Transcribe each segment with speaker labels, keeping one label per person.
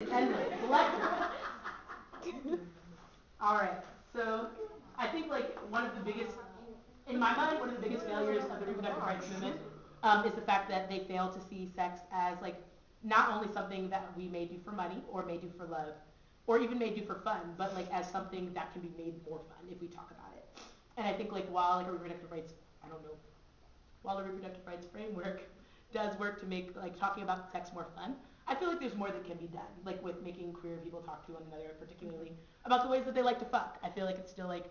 Speaker 1: Anyway, all right. So I think like one of the biggest, in my mind, one of the biggest failures of the reproductive rights movement is the fact that they fail to see sex as like not only something that we may do for money or may do for love, or even may do for fun, but like as something that can be made more fun if we talk about it. And I think like while like a reproductive rights, I don't know, while the reproductive rights framework does work to make like talking about sex more fun, I feel like there's more that can be done, like with making queer people talk to one another, particularly about the ways that they like to fuck. I feel like it's still like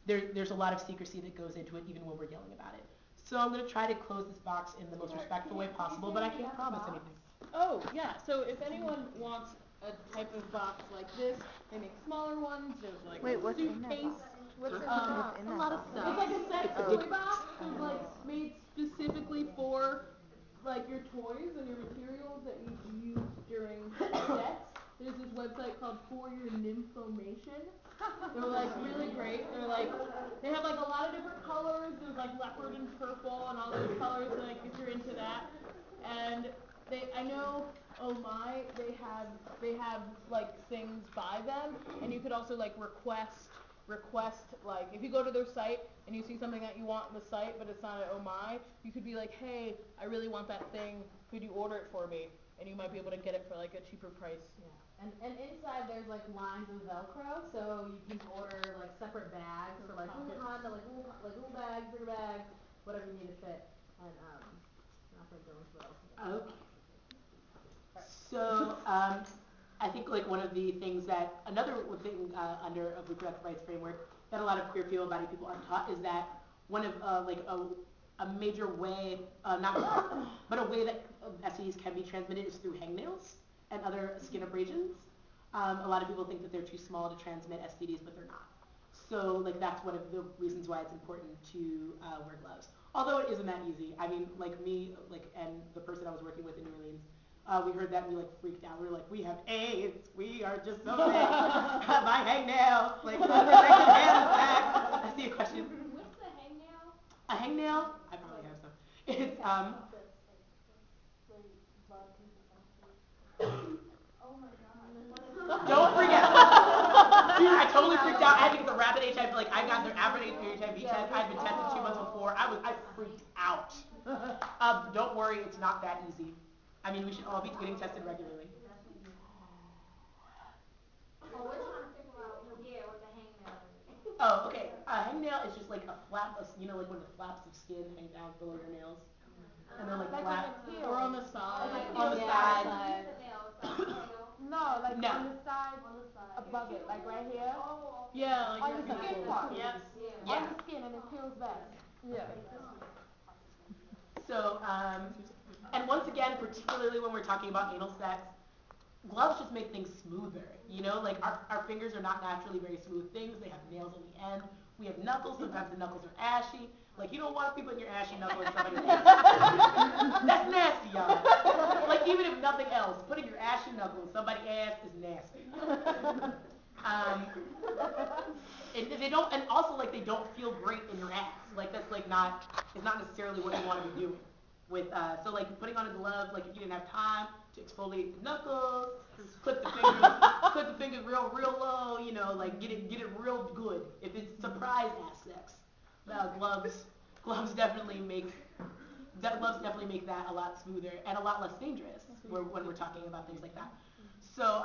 Speaker 1: there's a lot of secrecy that goes into it even when we're yelling about it. So I'm going to try to close this box in the most respectful way possible, but I can't promise anything.
Speaker 2: Oh, yeah, so if anyone wants a type of box like this, they make smaller ones. There's like a suitcase.
Speaker 3: What's in
Speaker 2: a lot of stuff. It's like a sex toy box. It's like made specifically for like your toys and your materials that you use during sex. There's this website called For Your Nymphomation. They're like really great. They have like a lot of different colors. There's like leopard and purple and all those colors, like if you're into that. And I know, oh my, they have like things by them, and you could also like request like if you go to their site and you see something that you want in the site but it's not at oh my, you could be like, hey, I really want that thing, could you order it for me? And you might be able to get it for like a cheaper price.
Speaker 3: Yeah. And inside there's like lines of Velcro, so you can order like separate bags for like little content, like little bags, bigger bags, whatever you need to fit. And I'm not gonna go into what else.
Speaker 1: Okay. So I think like one of the things that another thing under a reproductive rights framework that a lot of queer people-bodied people aren't taught is that one of like a major way, not but a way that STDs can be transmitted is through hangnails and other skin abrasions. A lot of people think that they're too small to transmit STDs, but they're not. So like that's one of the reasons why it's important to wear gloves. Although it isn't that easy. I mean, like me, like and the person I was working with in New Orleans, we heard that and we like freaked out. We were like, we have AIDS. We are just so sick. My hangnails. Like, I see a question.
Speaker 4: What's the hangnail?
Speaker 1: A hangnail? I probably have some. It's
Speaker 4: Oh my god.
Speaker 1: Don't freak out. Dude, I totally freaked out. I had to get the rapid HIV. Like I got the rapid HIV test. I'd been tested 2 months before. I freaked out. Don't worry, it's not that easy. I mean, we should all be getting tested regularly.
Speaker 4: Oh, we're trying to figure out, yeah, what the hangnail is.
Speaker 1: Oh, okay. A hangnail is just like a flap, you know, like when the flaps of skin hang down below your nails, and they're like flat.
Speaker 2: Or on the side.
Speaker 1: On the side.
Speaker 3: No, like
Speaker 1: No.
Speaker 3: on the side, above it, like right here.
Speaker 4: Oh, okay.
Speaker 2: Yeah, like
Speaker 3: On the skin part.
Speaker 2: Yep.
Speaker 1: Yeah.
Speaker 3: On the skin and it peels back. Yeah.
Speaker 1: So, and once again, particularly when we're talking about anal sex, gloves just make things smoother. You know, like our fingers are not naturally very smooth things. They have nails on the end. We have knuckles. Sometimes the knuckles are ashy. Like, you don't want to be putting your ashy knuckle in somebody's ass. That's nasty, y'all. Like, even if nothing else, putting your ashy knuckle in somebody's ass is nasty. They don't, and also like they don't feel great in your ass. Like that's like it's not necessarily what you want to be doing. With so like putting on a glove, like if you didn't have time to exfoliate the knuckles, clip the fingers real low, you know, like get it real good. If it's surprise ass sex, gloves definitely make that a lot smoother and a lot less dangerous when we're talking about things like that. So,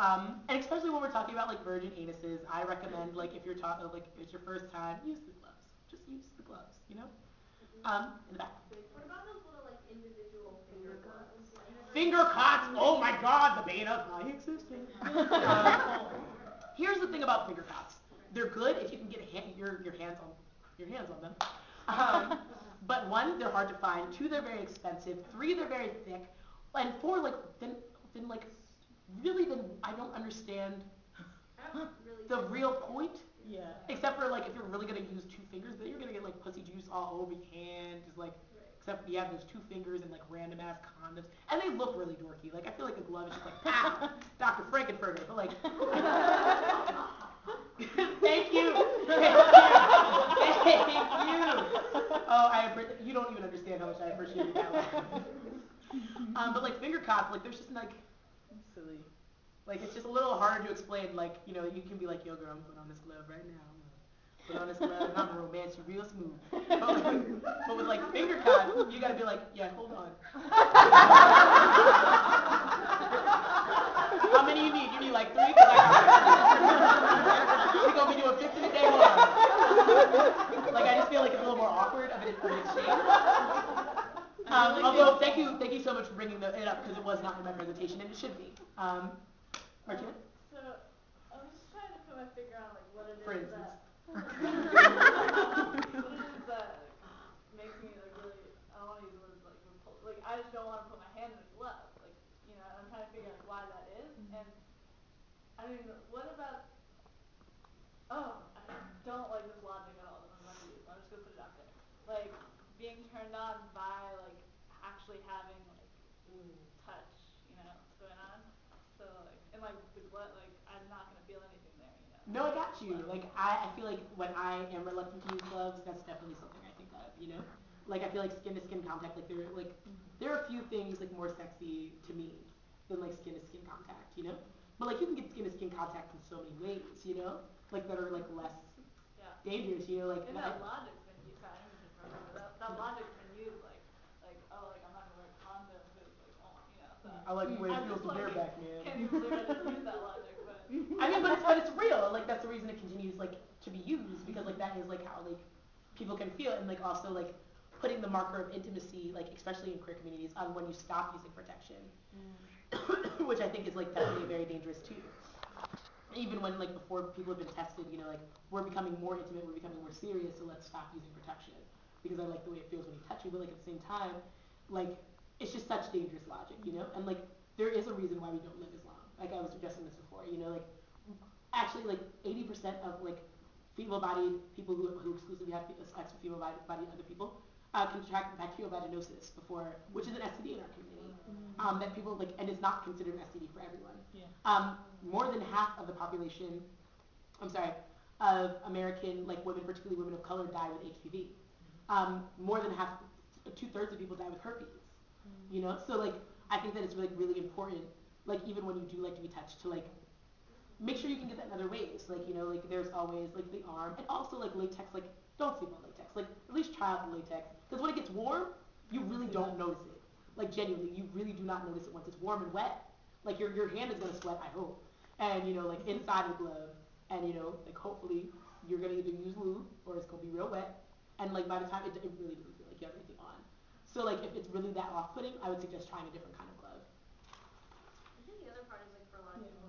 Speaker 1: and especially when we're talking about like virgin anuses, I recommend like if you're talking like if it's your first time, use the gloves. Just use the gloves, you know. In the back.
Speaker 4: What about those little like individual finger gloves?
Speaker 1: Finger cots. Oh my God, the bane of my existence. Here's the thing about finger cots. They're good if you can get your hands on them. But one, they're hard to find. Two, they're very expensive. Three, they're very thick. And four, like then I don't understand the real point.
Speaker 2: Yeah.
Speaker 1: Except for like if you're really gonna use two fingers, then you're gonna get like pussy juice all over your hand. Just like except you have those two fingers and like random ass condoms, and they look really dorky. Like I feel like a glove is just like pow, Dr. Frankenfurter, but like. Thank you. Oh, you don't even understand how much I appreciate that. But like finger cots, like there's just like
Speaker 2: silly.
Speaker 1: Like, it's just a little harder to explain, like, you know, you can be like, yo, girl, I'm putting on this glove right now. Put on this glove, and I'm gonna romance you real smooth. But with like, finger cuts, you gotta be like, yeah, hold on. How many you need? You need like 3? Cause I got it. We're gonna be doing 50 a day, hold on. Like, I just feel like it's a little more awkward of an exchange. Although, thank you so much for bringing it up, because it was not in my presentation, and it should be. Martina?
Speaker 5: So, I'm just trying to put my finger on, like, what it
Speaker 1: For
Speaker 5: is
Speaker 1: instance.
Speaker 5: what it is that makes me, like, really, I don't want to use the word, like, like, I just don't want to put my hand in a glove, like, you know, and I'm trying to figure out, like, why that is, and, I mean, what about, I don't like this logic at all that I'm going to use, I'm just going to put it out there, like, being turned on by, like, actually having, like, touch, you know, what's going on, so, like, and, like, the glove, like, I'm not going to feel anything there, you know.
Speaker 1: No, I got you. Like, I feel like when I am reluctant to use gloves, that's definitely something I think of, you know? Like, I feel like skin-to-skin contact, like, there are a few things, like, more sexy to me than, like, skin-to-skin contact, you know? But, like, you can get skin-to-skin contact in so many ways, you know? Like, that are, like, less dangerous, you know? Like,
Speaker 5: and that logic's been used, sorry, I didn't mean to interrupt, but that logic's been used, like, oh, like, I'm not gonna wear a condom because, like, oh, you know, so.
Speaker 1: I like the way it
Speaker 5: I'm
Speaker 1: feels
Speaker 5: just
Speaker 1: to
Speaker 5: like,
Speaker 1: bareback, man.
Speaker 5: can't even believe I just used that logic, but.
Speaker 1: I mean, but it's real. Like, that's the reason it continues, like, to be used, because, like, that is, like, how, like, people can feel, and, like, also, like, putting the marker of intimacy, like, especially in queer communities, on when you stop using protection, which I think is, like, definitely very dangerous, too. Even when, like, before people have been tested, you know, like, we're becoming more intimate, we're becoming more serious, so let's stop using protection, because I like the way it feels when you touch me, but, like, at the same time, like, it's just such dangerous logic, you know, and, like, there is a reason why we don't live as long. Like, I was suggesting this before, you know, like, actually, like, 80% of, like, female-bodied people who exclusively have sex with female-bodied other people contract bacterial vaginosis before, which is an STD in our community, that people, like, and it's not considered an STD for everyone. Yeah. More than half of the population, of American, like, women, particularly women of color, die with HPV. More than half, 2/3 of people die with herpes. You know, so, like, I think that it's really, really important, like, even when you do like to be touched, to, like, make sure you can get that in other ways. Like, you know, like, there's always, like, the arm, and also, like, latex, like, don't sleep on latex. Like, at least try out the latex, because when it gets warm, you really don't notice it. Like, genuinely, you really do not notice it once it's warm and wet. Like, your hand is gonna sweat, I hope. And, you know, like, inside the glove, and, you know, like, hopefully, you're gonna either use lube, or it's gonna be real wet, and, like, by the time, it really doesn't feel like you have anything on. So, like, if it's really that off-putting, I would suggest trying a different kind of glove.
Speaker 4: I think the other part is, like, for a lot of people,